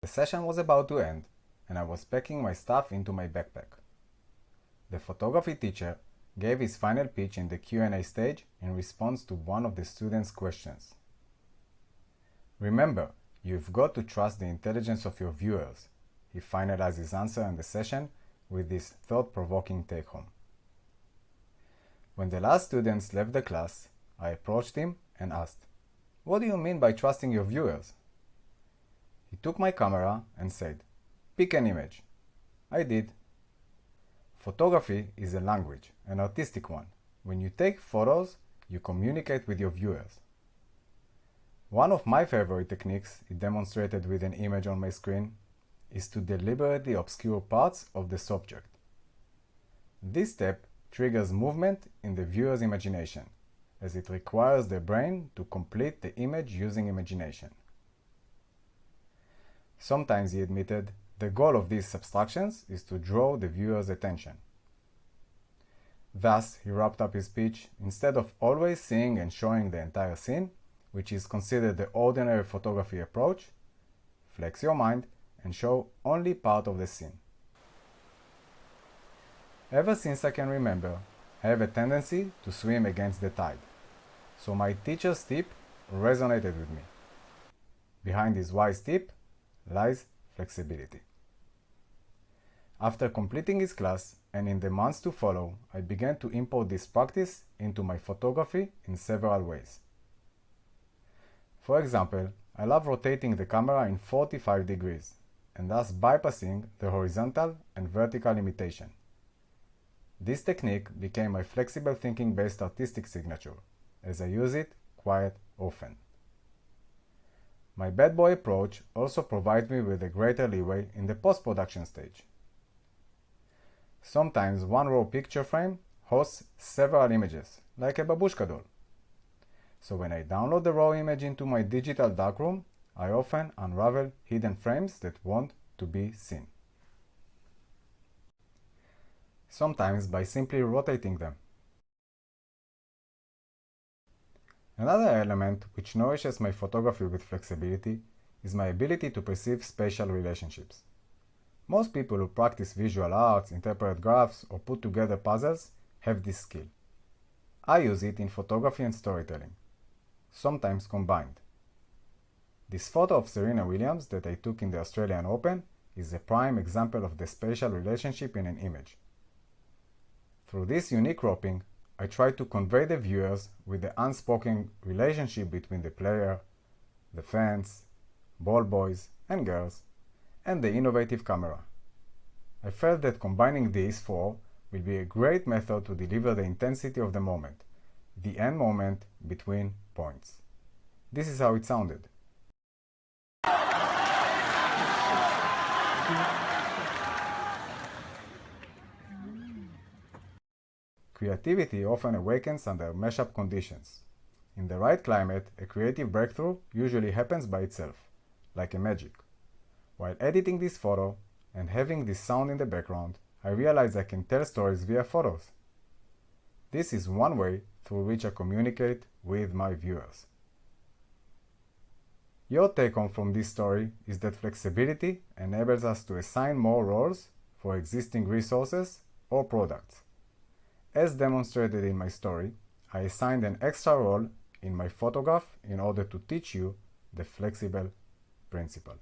The session was about to end, and I was packing my stuff into my backpack. The photography teacher gave his final pitch in the Q&A stage in response to one of the students' questions. Remember, you've got to trust the intelligence of your viewers. He finalized his answer in the session with this thought-provoking take-home. When the last students left the class, I approached him and asked, "What do you mean by trusting your viewers?" He took my camera and said, "Pick an image." I did. Photography is a language, an artistic one. When you take photos, you communicate with your viewers. One of my favorite techniques, it demonstrated with an image on my screen, is to deliberately obscure parts of the subject. This step triggers movement in the viewer's imagination, as it requires the brain to complete the image using imagination. Sometimes, he admitted, the goal of these subtractions is to draw the viewer's attention. Thus, he wrapped up his speech, instead of always seeing and showing the entire scene, which is considered the ordinary photography approach, flex your mind and show only part of the scene. Ever since I can remember, I have a tendency to swim against the tide, so my teacher's tip resonated with me. Behind his wise tip lies flexibility. After completing his class and in the months to follow, I began to import this practice into my photography in several ways. For example, I love rotating the camera in 45 degrees and thus bypassing the horizontal and vertical limitation. This technique became my flexible thinking-based artistic signature, as I use it quite often. My bad boy approach also provides me with a greater leeway in the post-production stage. Sometimes one raw picture frame hosts several images, like a babushka doll. So when I download the raw image into my digital darkroom, I often unravel hidden frames that want to be seen. Sometimes by simply rotating them. Another element which nourishes my photography with flexibility is my ability to perceive spatial relationships. Most people who practice visual arts, interpret graphs, or put together puzzles have this skill. I use it in photography and storytelling, sometimes combined. This photo of Serena Williams that I took in the Australian Open is a prime example of the spatial relationship in an image. Through this unique cropping, I try to convey the viewers with the unspoken relationship between the player, the fans, ball boys and girls, and the innovative camera. I felt that combining these four will be a great method to deliver the intensity of the moment, the end moment between points. This is how it sounded. Creativity often awakens under mashup conditions. In the right climate, a creative breakthrough usually happens by itself, like a magic. While editing this photo and having this sound in the background, I realized I can tell stories via photos. This is one way through which I communicate with my viewers. Your take-home from this story is that flexibility enables us to assign more roles for existing resources or products. As demonstrated in my story, I assigned an extra role in my photograph in order to teach you the flexible principle.